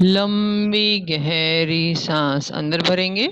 लंबी गहरी सांस अंदर भरेंगे।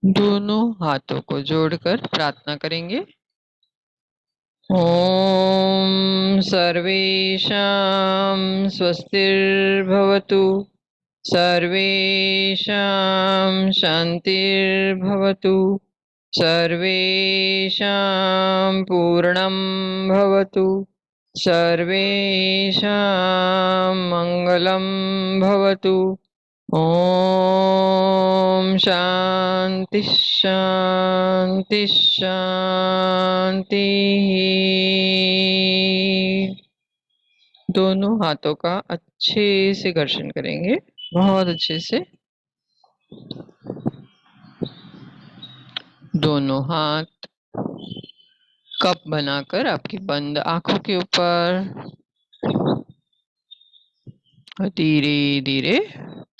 दोनों हाथों को जोड़कर प्रार्थना करेंगे। ओम सर्वेषां स्वस्तिर्भवतु, सर्वेषां शान्तिर्भवतु, सर्वेषां पूर्णं भवतु, सर्वेषां मङ्गलं भवतु। ओम शांति शांति शांति। दोनों हाथों का अच्छे से घर्षण करेंगे, बहुत अच्छे से। दोनों हाथ कप बनाकर आपकी बंद आंखों के ऊपर धीरे धीरे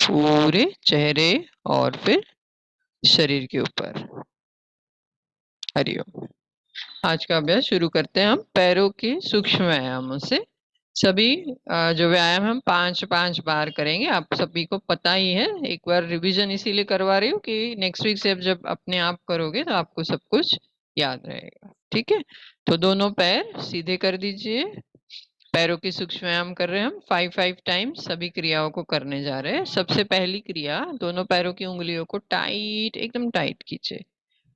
पूरे चेहरे और फिर शरीर के ऊपर। हरिओम। आज का अभ्यास शुरू करते हैं हम पैरों के सूक्ष्म व्यायामों से। सभी जो व्यायाम हम 5-5 बार करेंगे, आप सभी को पता ही है। एक बार रिवीजन इसीलिए करवा रही हूँ कि नेक्स्ट वीक से जब अपने आप करोगे तो आपको सब कुछ याद रहेगा। ठीक है, तो दोनों पैर सीधे कर दीजिए। पैरों की सूक्ष्म व्यायाम कर रहे हैं हम 5-5 टाइम्स, सभी क्रियाओं को करने जा रहे हैं। सबसे पहली क्रिया, दोनों पैरों की उंगलियों को टाइट, एकदम टाइट कीजिए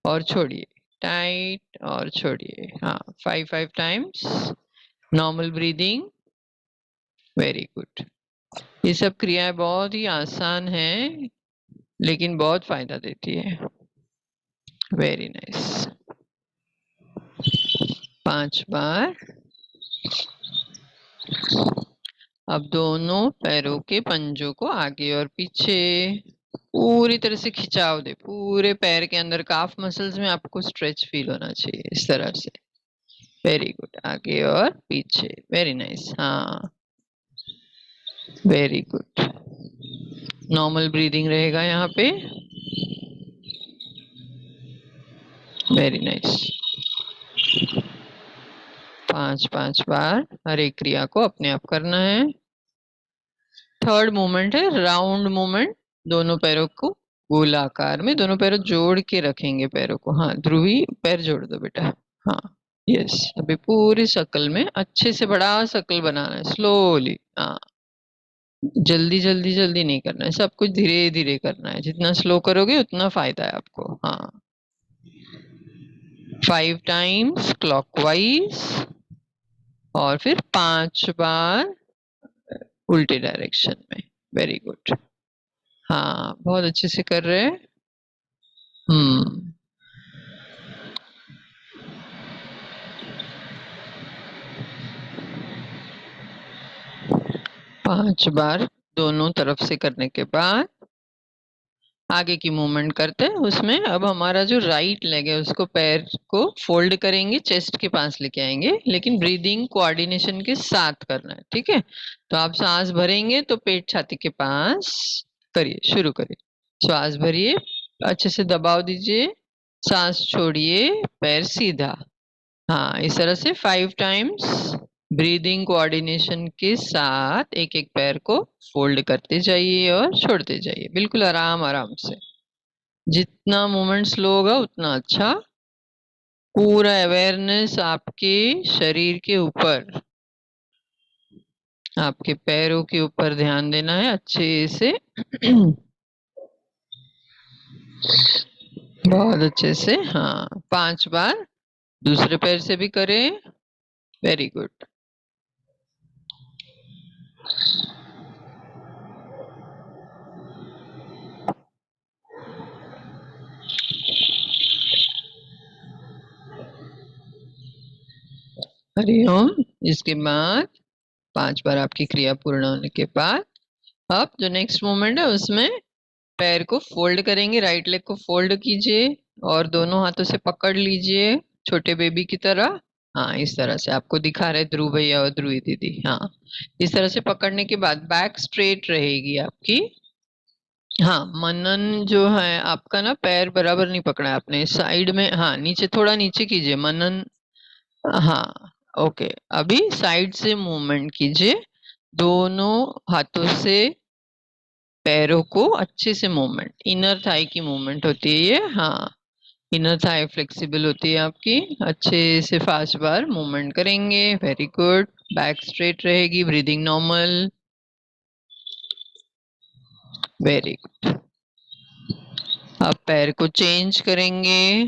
और छोड़िए, टाइट और छोड़िए। हाँ, 5-5 times. Normal breathing. Very good. ये सब क्रियाएं बहुत ही आसान हैं लेकिन बहुत फायदा देती है। Very nice. 5 बार। अब दोनों पैरों के पंजों को आगे और पीछे पूरी तरह से खिंचाव दे। पूरे पैर के अंदर काफ मसल्स में आपको स्ट्रेच फील होना चाहिए, इस तरह से। Very good. आगे और पीछे। Very nice. हाँ, वेरी गुड। नॉर्मल ब्रीदिंग रहेगा यहाँ पे। Very nice. 5-5 बार हर एक क्रिया को अपने आप करना है। थर्ड मूवमेंट है राउंड मूवमेंट। दोनों पैरों को गोलाकार में, दोनों पैरों जोड़ के रखेंगे पैरों को। हाँ ध्रुवी, पैर जोड़ दो बेटा। हाँ, यस। अभी पूरी शक्ल में अच्छे से बड़ा शक्ल बनाना है, स्लोली। हाँ, जल्दी जल्दी जल्दी नहीं करना है, सब कुछ धीरे धीरे करना है। जितना स्लो करोगे उतना फायदा है आपको। हाँ, 5 टाइम्स क्लॉकवाइज और फिर 5 बार उल्टे डायरेक्शन में। Very good. हाँ, बहुत अच्छे से कर रहे हैं। 5 बार दोनों तरफ से करने के बाद आगे की मूवमेंट करते हैं। उसमें अब हमारा जो राइट लेग है उसको, पैर को फोल्ड करेंगे, चेस्ट के पास लेके आएंगे, लेकिन ब्रीदिंग कोऑर्डिनेशन के साथ करना है। ठीक है, तो आप सांस भरेंगे तो पेट छाती के पास करिए, शुरू करिए। श्वास भरिए, अच्छे से दबाव दीजिए, सांस छोड़िए, पैर सीधा। हाँ, इस तरह से 5 टाइम्स ब्रीदिंग कोऑर्डिनेशन के साथ एक एक पैर को फोल्ड करते जाइए और छोड़ते जाइए, बिल्कुल आराम आराम से। जितना मूवमेंट स्लो होगा उतना अच्छा। पूरा अवेयरनेस आपके शरीर के ऊपर, आपके पैरों के ऊपर ध्यान देना है अच्छे से। बहुत अच्छे से, हाँ 5 बार। दूसरे पैर से भी करें। Very good. हरिओम। इसके बाद 5 बार आपकी क्रिया पूर्ण होने के बाद अब जो नेक्स्ट मूवमेंट है उसमें पैर को फोल्ड करेंगे, राइट लेग को फोल्ड कीजिए और दोनों हाथों से पकड़ लीजिए छोटे बेबी की तरह। हाँ इस तरह से आपको दिखा रहे ध्रुव भैया और ध्रुवी दीदी। हाँ इस तरह से पकड़ने के बाद बैक स्ट्रेट रहेगी आपकी। हाँ मनन जो है आपका ना, पैर बराबर नहीं पकड़ा है आपने साइड में, हाँ नीचे थोड़ा नीचे कीजिए मनन। हाँ ओके। अभी साइड से मूवमेंट कीजिए, दोनों हाथों से पैरों को अच्छे से मूवमेंट, इनर थाई की मूवमेंट होती है ये। हाँ इनर थाई फ्लेक्सिबल होती है आपकी। अच्छे से 5 बार मूवमेंट करेंगे। Very good. बैक स्ट्रेट रहेगी, ब्रीदिंग नॉर्मल। Very good. अब पैर को चेंज करेंगे,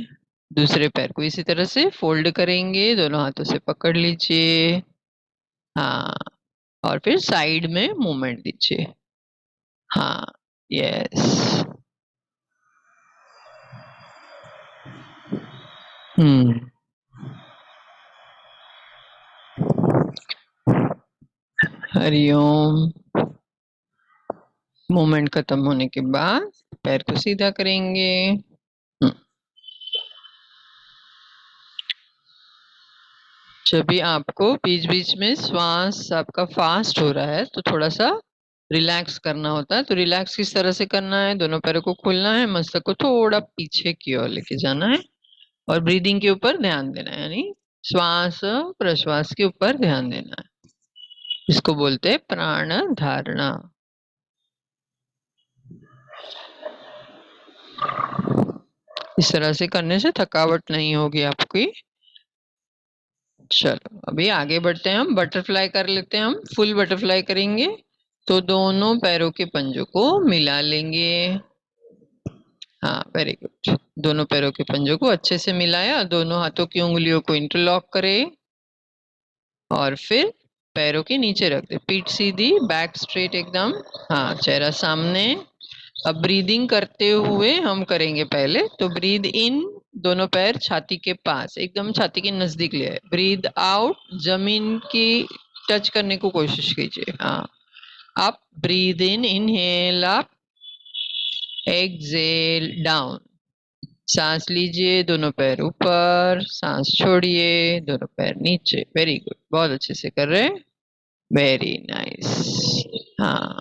दूसरे पैर को इसी तरह से फोल्ड करेंगे, दोनों हाथों से पकड़ लीजिए। हाँ और फिर साइड में मूवमेंट दीजिए। हाँ यस। हम्म। हरिओम। मूवमेंट खत्म होने के बाद पैर को सीधा करेंगे। जब भी आपको बीच बीच में श्वास आपका फास्ट हो रहा है तो थोड़ा सा रिलैक्स करना होता है। तो रिलैक्स किस तरह से करना है, दोनों पैरों को खोलना है, मस्तक को थोड़ा पीछे की ओर लेके जाना है और ब्रीदिंग के ऊपर ध्यान देना है, यानी श्वास प्रश्वास के ऊपर ध्यान देना है। इसको बोलते हैं प्राण धारणा। इस तरह से करने से थकावट नहीं होगी आपकी। चलो अभी आगे बढ़ते हैं, हम बटरफ्लाई कर लेते हैं। हम फुल बटरफ्लाई करेंगे तो दोनों पैरों के पंजों को मिला लेंगे। हाँ वेरी गुड। दोनों पैरों के पंजों को अच्छे से मिलाया, दोनों हाथों की उंगलियों को इंटरलॉक करें और फिर पैरों के नीचे रख दे, पीठ सीधी, बैक स्ट्रेट एकदम। हाँ चेहरा सामने। अब ब्रीदिंग करते हुए हम करेंगे पहले, तो ब्रीद इन, दोनों पैर छाती के पास एकदम छाती के नजदीक ले आए। ब्रीद आउट, जमीन की टच करने को कोशिश कीजिए। हाँ आप breathe in, inhale up, exhale down. सांस लीजिए, दोनों पैर ऊपर, सांस छोड़िए, दोनों पैर नीचे। वेरी गुड, बहुत अच्छे से कर रहे हैं। Very nice. हाँ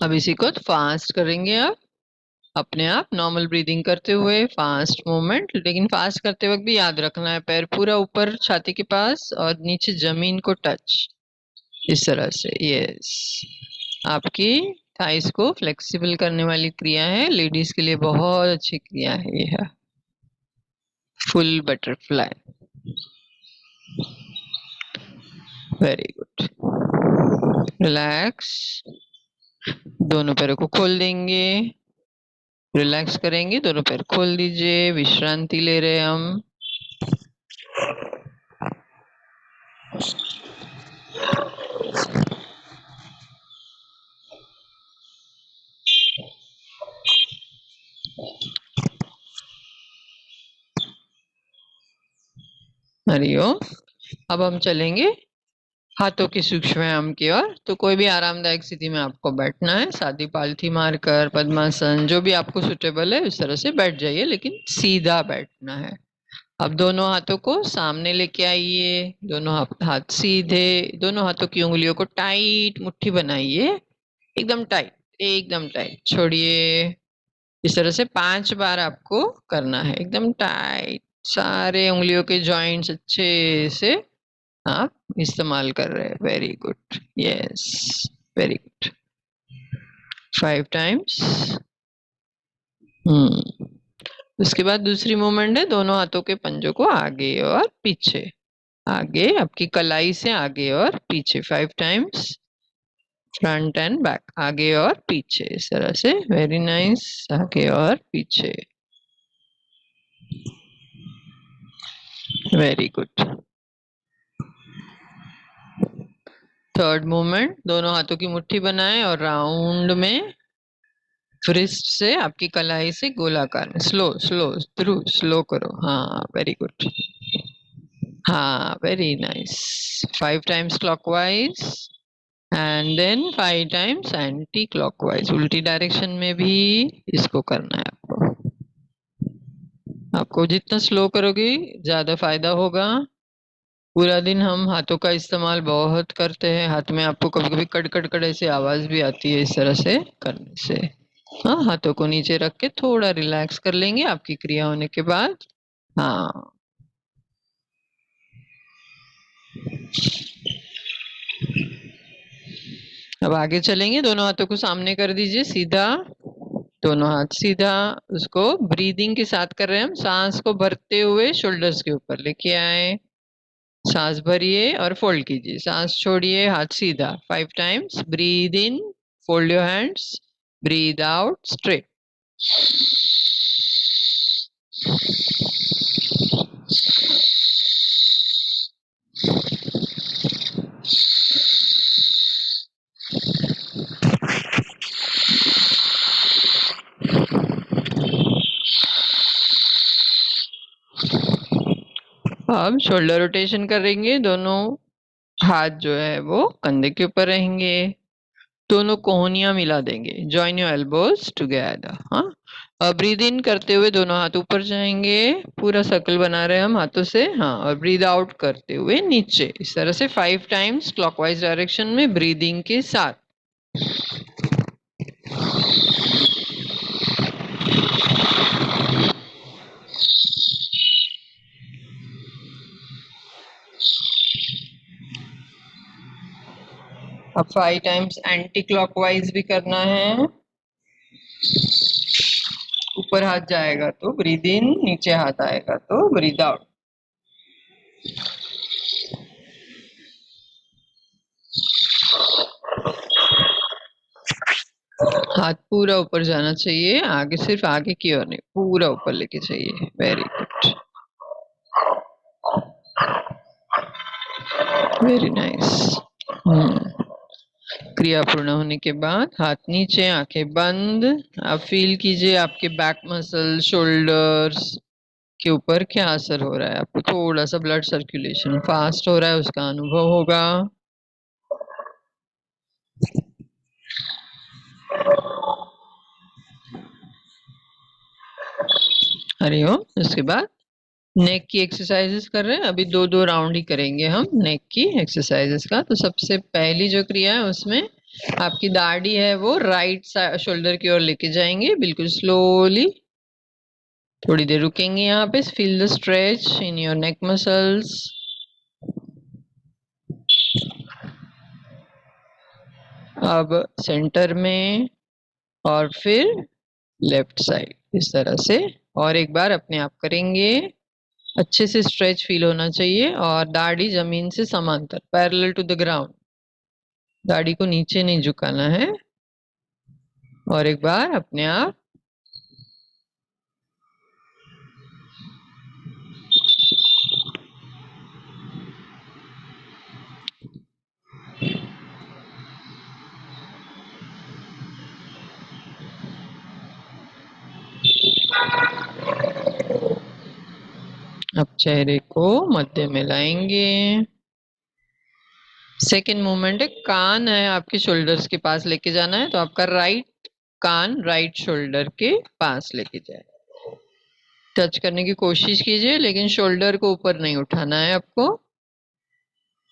अब इसी को फास्ट करेंगे। आप अपने आप नॉर्मल ब्रीदिंग करते हुए फास्ट मूवमेंट, लेकिन फास्ट करते वक्त भी याद रखना है पैर पूरा ऊपर छाती के पास और नीचे जमीन को टच, इस तरह से। यस आपकी थाइस को फ्लेक्सिबल करने वाली क्रिया है, लेडीज के लिए बहुत अच्छी क्रिया है ये है full butterfly. Very good. Relax, दोनों पैरों को खोल देंगे, रिलैक्स करेंगे, दोनों पैर खोल दीजिए, विश्रांति ले रहे हैं हम। हरिओम। अब हम चलेंगे हाथों के सूक्ष्म व्यायाम की ओर। तो कोई भी आरामदायक स्थिति में आपको बैठना है, सादी पालथी मारकर, पद्मासन, जो भी आपको सुटेबल है उस तरह से बैठ जाइए, लेकिन सीधा बैठना है। अब दोनों हाथों को सामने लेके आइए, दोनों हाथ सीधे, दोनों हाथों की उंगलियों को टाइट मुट्ठी बनाइए, एकदम टाइट, एकदम टाइट, छोड़िए। इस तरह से 5 बार आपको करना है, एकदम टाइट, सारे उंगलियों के जॉइंट्स अच्छे से आप इस्तेमाल कर रहे हैं। Very good, yes very good. 5 times. उसके बाद दूसरी मूवमेंट है, दोनों हाथों के पंजों को आगे और पीछे, आगे आपकी कलाई से आगे और पीछे 5 टाइम्स। फ्रंट एंड बैक, आगे और पीछे, इस तरह से। वेरी नाइस, आगे और पीछे। Very good. थर्ड मूवमेंट, दोनों हाथों की मुट्ठी बनाएं और राउंड में फ्रिस्ट से आपकी कलाई से गोलाकार में, स्लो स्लो थ्रू, स्लो करो। हाँ, वेरी गुड। हाँ, very nice. 5 times clockwise and then 5 times anticlockwise, उल्टी डायरेक्शन में भी इसको करना है आपको। आपको जितना स्लो करोगे ज्यादा फायदा होगा। पूरा दिन हम हाथों का इस्तेमाल बहुत करते हैं, हाथ में आपको कभी कभी कड़ कड़ कड़ ऐसी आवाज भी आती है इस तरह से करने से। हाँ, हाथों को नीचे रख के थोड़ा रिलैक्स कर लेंगे आपकी क्रिया होने के बाद। हाँ, अब आगे चलेंगे। दोनों हाथों को सामने कर दीजिए सीधा, दोनों हाथ सीधा। उसको ब्रीदिंग के साथ कर रहे हैं हम, सांस को भरते हुए शोल्डर्स के ऊपर लेके आए, सांस भरिए और फोल्ड कीजिए, सांस छोड़िए, हाथ सीधा। 5 times, breathe in, fold your hands, breathe out straight. अब शोल्डर रोटेशन करेंगे, दोनों हाथ जो है वो कंधे के ऊपर रहेंगे, दोनों कोहनियां मिला देंगे, जॉइन योर एल्बोज टुगेदर। हाँ, और ब्रीद इन करते हुए दोनों हाथ ऊपर जाएंगे, पूरा सर्कल बना रहे हैं हम हाथों से। हाँ, और ब्रीद आउट करते हुए नीचे, इस तरह से 5 टाइम्स क्लॉकवाइज डायरेक्शन में ब्रीदिंग के साथ। अब 5 टाइम्स एंटी क्लॉकवाइज भी करना है। ऊपर हाथ जाएगा तो ब्रीद इन, नीचे हाथ आएगा तो ब्रीद आउट। हाथ पूरा ऊपर जाना चाहिए, आगे सिर्फ आगे की ओर नहीं, पूरा ऊपर लेके चाहिए। Very good, very nice. क्रिया पूर्ण होने के बाद हाथ नीचे, आंखें बंद। आप फील कीजिए आपके बैक मसल, शोल्डर्स के ऊपर क्या असर हो रहा है। आपको थोड़ा सा ब्लड सर्कुलेशन फास्ट हो रहा है, उसका अनुभव होगा। हरिओम। उसके बाद नेक की एक्सरसाइजेस कर रहे हैं, अभी 2-2 राउंड ही करेंगे हम नेक की एक्सरसाइजेस का। तो सबसे पहली जो क्रिया है उसमें आपकी दाढ़ी है वो राइट शोल्डर की ओर लेके जाएंगे, बिल्कुल स्लोली। थोड़ी देर रुकेंगे यहाँ पे, feel the stretch in your neck muscles. अब सेंटर में और फिर लेफ्ट साइड, इस तरह से। और एक बार अपने आप करेंगे, अच्छे से स्ट्रेच फील होना चाहिए और दाढ़ी जमीन से समांतर, पैरेलल टू द ग्राउंड। दाढ़ी को नीचे नहीं झुकाना है। और एक बार अपने आप। अब चेहरे को मध्य में लाएंगे। सेकेंड मूवमेंट है, कान है आपके शोल्डर्स के पास लेके जाना है, तो आपका राइट कान राइट शोल्डर के पास लेके जाए। टच करने की कोशिश कीजिए लेकिन शोल्डर को ऊपर नहीं उठाना है आपको।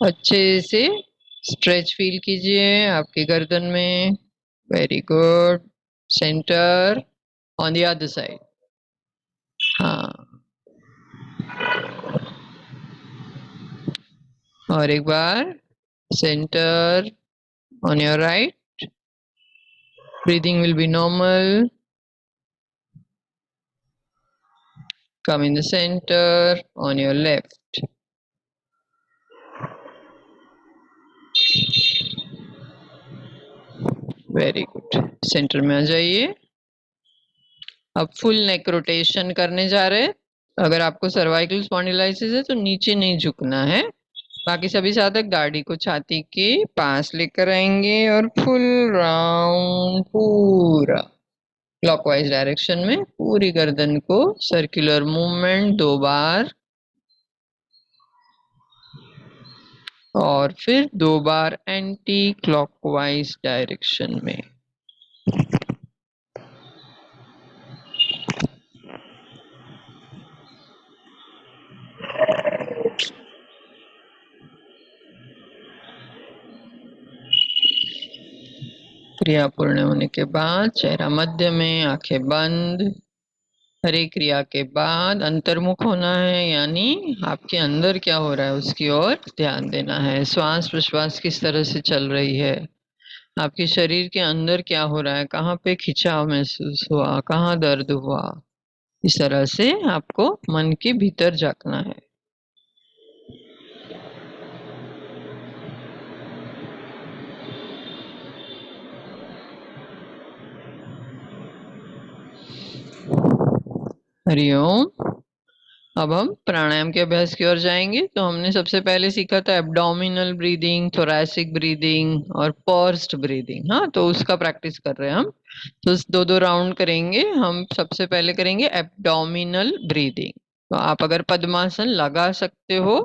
अच्छे से स्ट्रेच फील कीजिए आपकी गर्दन में। Very good. Centre on the other side. हाँ, और एक बार centre on your right. Breathing will be normal. Come in the center on your left. Very good. Centre में आ जाइए। अब फुल नेक रोटेशन करने जा रहे हैं। अगर आपको सर्वाइकल स्पॉन्डिलाइसिस है तो नीचे नहीं झुकना है। बाकी सभी साधक गाड़ी को छाती के पास लेकर आएंगे और फुल राउंड पूरा क्लॉकवाइज डायरेक्शन में पूरी गर्दन को सर्कुलर मूवमेंट 2 बार और फिर 2 बार एंटी क्लॉकवाइज डायरेक्शन में। क्रिया पूर्ण होने के बाद चेहरा मध्य में, आंखें बंद। हर एक क्रिया के बाद अंतर्मुख होना है, यानी आपके अंदर क्या हो रहा है उसकी ओर ध्यान देना है। श्वास प्रश्वास किस तरह से चल रही है, आपके शरीर के अंदर क्या हो रहा है, कहाँ पे खिंचाव महसूस हुआ, कहाँ दर्द हुआ। इस तरह से आपको मन के भीतर झांकना है। हरिओम। अब हम प्राणायाम के अभ्यास की ओर जाएंगे। तो हमने सबसे पहले सीखा था एब्डोमिनल ब्रीदिंग, थोरैसिक ब्रीदिंग और पर्स्ड ब्रीदिंग। हाँ, तो उसका प्रैक्टिस कर रहे हैं हम। तो 2-2 राउंड करेंगे। हम सबसे पहले करेंगे एब्डोमिनल ब्रीदिंग। तो आप अगर पद्मासन लगा सकते हो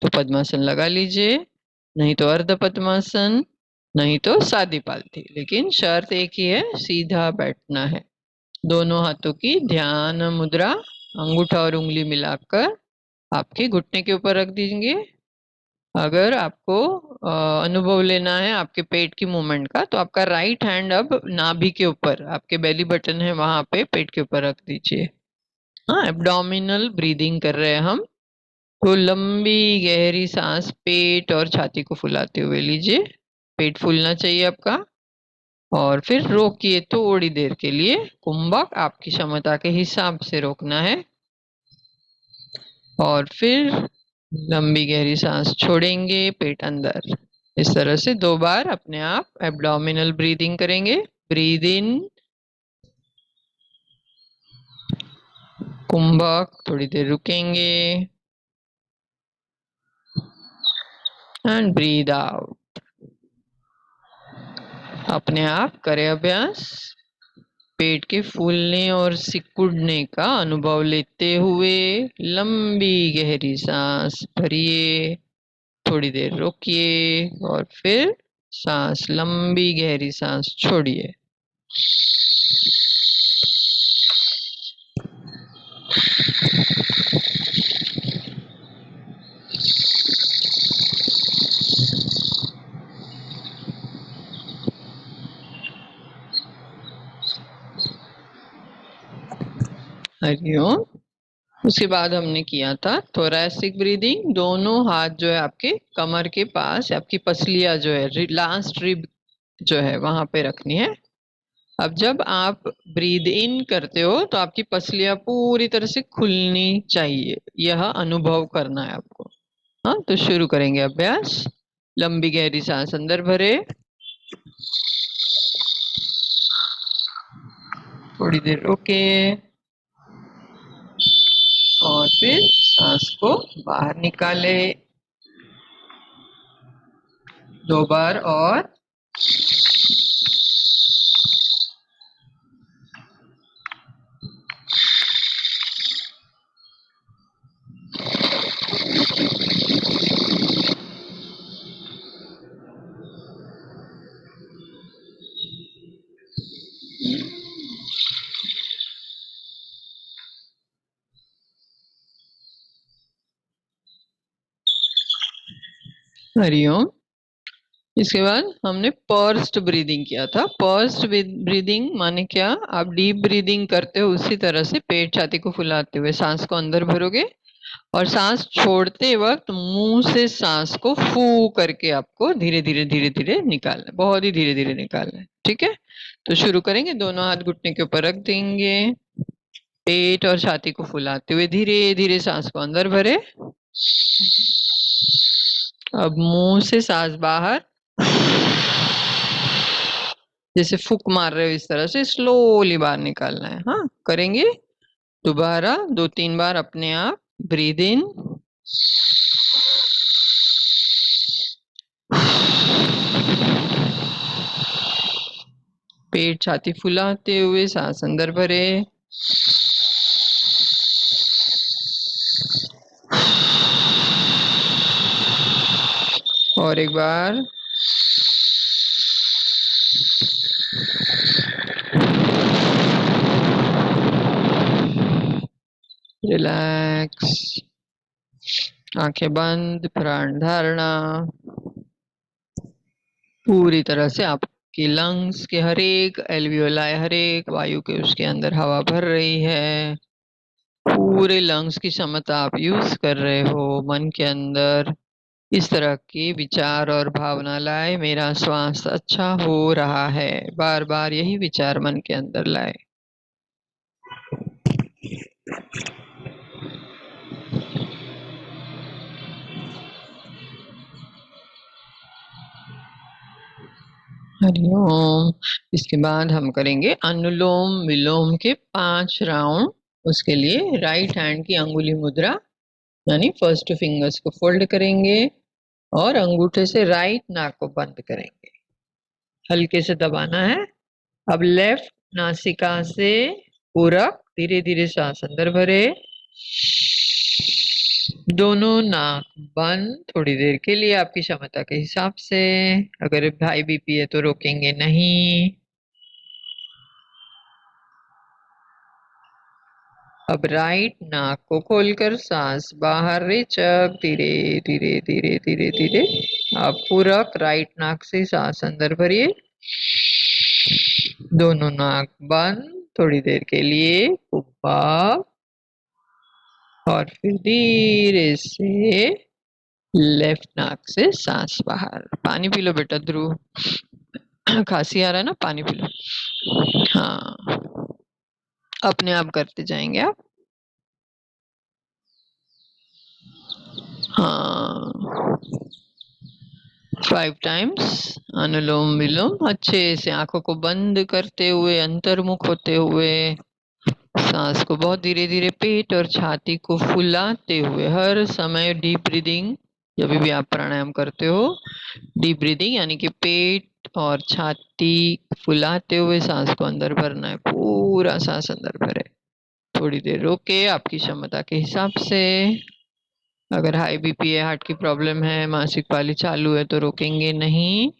तो पद्मासन लगा लीजिए, नहीं तो अर्ध पद्मासन, नहीं तो सादी पालथी। लेकिन शर्त एक ही है, सीधा बैठना है। दोनों हाथों की ध्यान मुद्रा अंगूठा और उंगली मिलाकर आपके घुटने के ऊपर रख दीजिए। अगर आपको अनुभव लेना है आपके पेट की मूवमेंट का, तो आपका राइट हैंड अब नाभि के ऊपर, आपके बेली बटन है वहां पे पेट के ऊपर रख दीजिए। हाँ, एब्डोमिनल ब्रीदिंग कर रहे हैं हम। तो लंबी गहरी सांस पेट और छाती को फुलाते हुए लीजिए। पेट फूलना चाहिए आपका। और फिर रोकिए थोड़ी देर के लिए। कुंभक आपकी क्षमता के हिसाब से रोकना है। और फिर लंबी गहरी सांस छोड़ेंगे पेट अंदर। इस तरह से 2 बार अपने आप एब्डोमिनल ब्रीदिंग करेंगे। ब्रीद इन, कुंभक, थोड़ी देर रुकेंगे एंड ब्रीद आउट। अपने आप करें अभ्यास। पेट के फूलने और सिकुड़ने का अनुभव लेते हुए लंबी गहरी सांस भरिए, थोड़ी देर रोकिए और फिर सांस, लंबी गहरी सांस छोड़िए। हरिओम। उसके बाद हमने किया था थोरैसिक ब्रीदिंग। दोनों हाथ जो है आपके कमर के पास, आपकी पसलियां जो है लास्ट रिब जो है वहां पे रखनी है। अब जब आप ब्रीद इन करते हो तो आपकी पसलियां पूरी तरह से खुलनी चाहिए, यह अनुभव करना है आपको। हाँ, तो शुरू करेंगे अभ्यास। लंबी गहरी सांस अंदर भरे, थोड़ी देर रोके और फिर सांस को बाहर निकाले 2 बार। और हरिओम। इसके बाद हमने पर्स्ड ब्रीदिंग किया था। पर्स्ड ब्रीदिंग माने क्या, आप डीप ब्रीदिंग करते हो उसी तरह से पेट छाती को फुलाते हुए सांस को अंदर भरोगे और सांस छोड़ते वक्त मुंह से सांस को फू करके आपको धीरे धीरे धीरे धीरे निकालना है, बहुत ही धीरे धीरे निकालना है। ठीक है, तो शुरू करेंगे। दोनों हाथ घुटने के ऊपर रख देंगे, पेट और छाती को फुलाते हुए धीरे धीरे सांस को अंदर भरे। अब मुंह से सांस बाहर जैसे फूक मार रहे हो इस तरह से स्लोली बाहर निकालना है। हाँ, करेंगे दोबारा 2-3 बार अपने आप। ब्रीद इन, पेट छाती फुलाते हुए सांस अंदर भरे, और एक बार। रिलैक्स, आंखें बंद, प्राण धारणा। पूरी तरह से आपके लंग्स के हर एक एल्वियोलाई, हर एक वायु के उसके अंदर हवा भर रही है। पूरे लंग्स की क्षमता आप यूज कर रहे हो। मन के अंदर इस तरह के विचार और भावना लाए, मेरा श्वास अच्छा हो रहा है। बार बार यही विचार मन के अंदर लाए। हरिओम। इसके बाद हम करेंगे अनुलोम विलोम के 5 राउंड। उसके लिए राइट हैंड की अंगुली मुद्रा यानी फर्स्ट फिंगर्स को फोल्ड करेंगे और अंगूठे से राइट नाक को बंद करेंगे। हल्के से दबाना है। अब लेफ्ट नासिका से पूरक धीरे धीरे सांस अंदर भरे, दोनों नाक बंद थोड़ी देर के लिए आपकी क्षमता के हिसाब से। अगर हाई बीपी है तो रोकेंगे नहीं। अब राइट नाक को खोलकर सांस बाहर रेचक धीरे धीरे धीरे धीरे धीरे। अब पूरक राइट नाक से सांस अंदर भरिए, दोनों नाक बंद थोड़ी देर के लिए। पुप्पा, और फिर धीरे से लेफ्ट नाक से सांस बाहर। पानी पी लो बेटा ध्रुव, खांसी आ रहा है ना, पानी पी लो। हाँ, अपने आप करते जाएंगे आप। हाँ, 5 टाइम्स अनुलोम विलोम अच्छे से आंखों को बंद करते हुए, अंतर्मुख होते हुए, सांस को बहुत धीरे धीरे पेट और छाती को फुलाते हुए। हर समय डीप ब्रीदिंग, जब भी आप प्राणायाम करते हो डीप ब्रीदिंग यानी कि पेट और छाती फुलाते हुए सांस को अंदर भरना है। पूरा सांस अंदर भरे, थोड़ी देर रोके आपकी क्षमता के हिसाब से। अगर हाई बीपी है, हार्ट की प्रॉब्लम है, मासिक पाली चालू है तो रोकेंगे नहीं।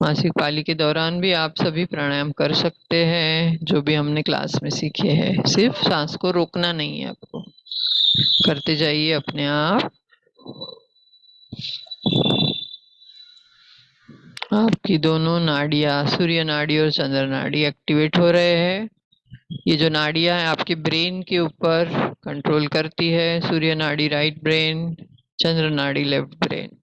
मासिक पाली के दौरान भी आप सभी प्राणायाम कर सकते हैं जो भी हमने क्लास में सीखे हैं। सिर्फ सांस को रोकना नहीं है आपको, करते जाइए अपने आप। आपकी दोनों नाड़ियां, सूर्य नाड़ी और चंद्र नाड़ी एक्टिवेट हो रहे हैं। ये जो नाड़ियां हैं आपके ब्रेन के ऊपर कंट्रोल करती है। सूर्य नाड़ी राइट ब्रेन, चंद्र नाड़ी लेफ्ट ब्रेन।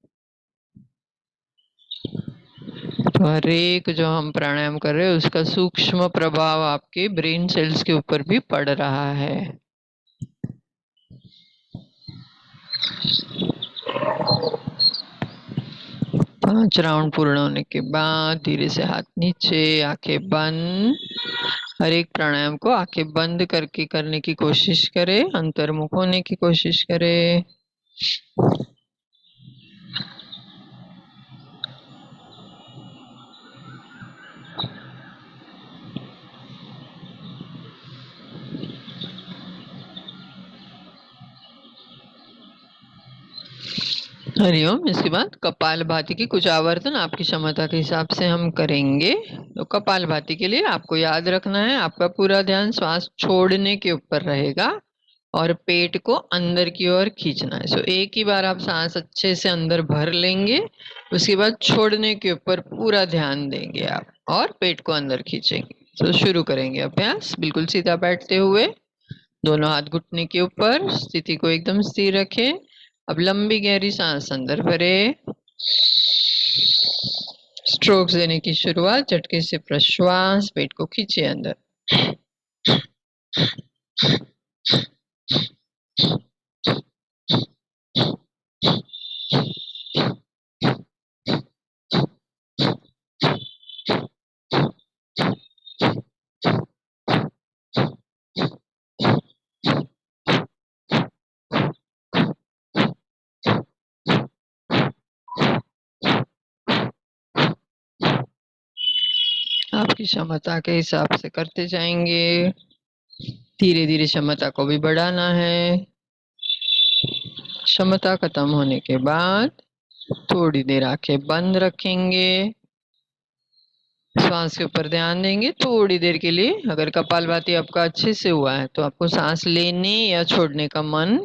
तो हर एक जो हम प्राणायाम कर रहे हैं उसका सूक्ष्म प्रभाव आपके ब्रेन सेल्स के ऊपर भी पड़ रहा है। 5 राउंड पूर्ण होने के बाद धीरे से हाथ नीचे, आंखें बंद। हर एक प्राणायाम को आंखें बंद करके करने की कोशिश करें, अंतर्मुख होने की कोशिश करें। हरिओम। इसके बाद कपाल भाती की कुछ आवर्तन आपकी क्षमता के हिसाब से हम करेंगे। तो कपाल भाती के लिए आपको याद रखना है, आपका पूरा ध्यान श्वास छोड़ने के ऊपर रहेगा और पेट को अंदर की ओर खींचना है। सो एक ही बार आप सांस अच्छे से अंदर भर लेंगे, उसके बाद छोड़ने के ऊपर पूरा ध्यान देंगे आप और पेट को अंदर खींचेंगे। तो शुरू करेंगे अभ्यास। बिल्कुल सीधा बैठते हुए, दोनों हाथ घुटने के ऊपर, स्थिति को एकदम स्थिर रखें। अब लंबी गहरी सांस अंदर भरे, स्ट्रोक्स देने की शुरुआत, झटके से प्रश्वास, पेट को खींचे अंदर। आपकी क्षमता के हिसाब से करते जाएंगे। धीरे धीरे क्षमता को भी बढ़ाना है। क्षमता खत्म होने के बाद थोड़ी देर आंखें बंद रखेंगे, श्वास के ऊपर ध्यान देंगे थोड़ी देर के लिए। अगर कपालभाति आपका अच्छे से हुआ है तो आपको सांस लेने या छोड़ने का मन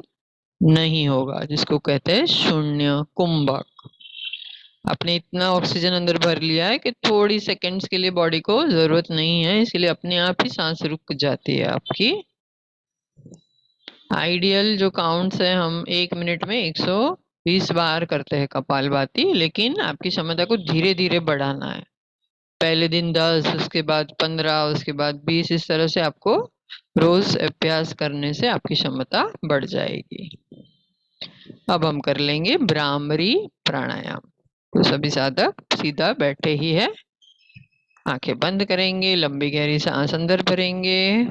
नहीं होगा, जिसको कहते हैं शून्य कुंभक। आपने इतना ऑक्सीजन अंदर भर लिया है कि थोड़ी सेकंड्स के लिए बॉडी को जरूरत नहीं है, इसलिए अपने आप ही सांस रुक जाती है आपकी। आइडियल जो काउंट्स है, हम 1 मिनट में 120 बार करते हैं कपालभाति, लेकिन आपकी क्षमता को धीरे धीरे बढ़ाना है। पहले दिन 10, उसके बाद 15, उसके बाद 20, इस तरह से आपको रोज अभ्यास करने से आपकी क्षमता बढ़ जाएगी। अब हम कर लेंगे भ्रामरी प्राणायाम। तो सभी साधक सीधा बैठे ही है, आंखें बंद करेंगे, लंबी गहरी सांस अंदर भरेंगे।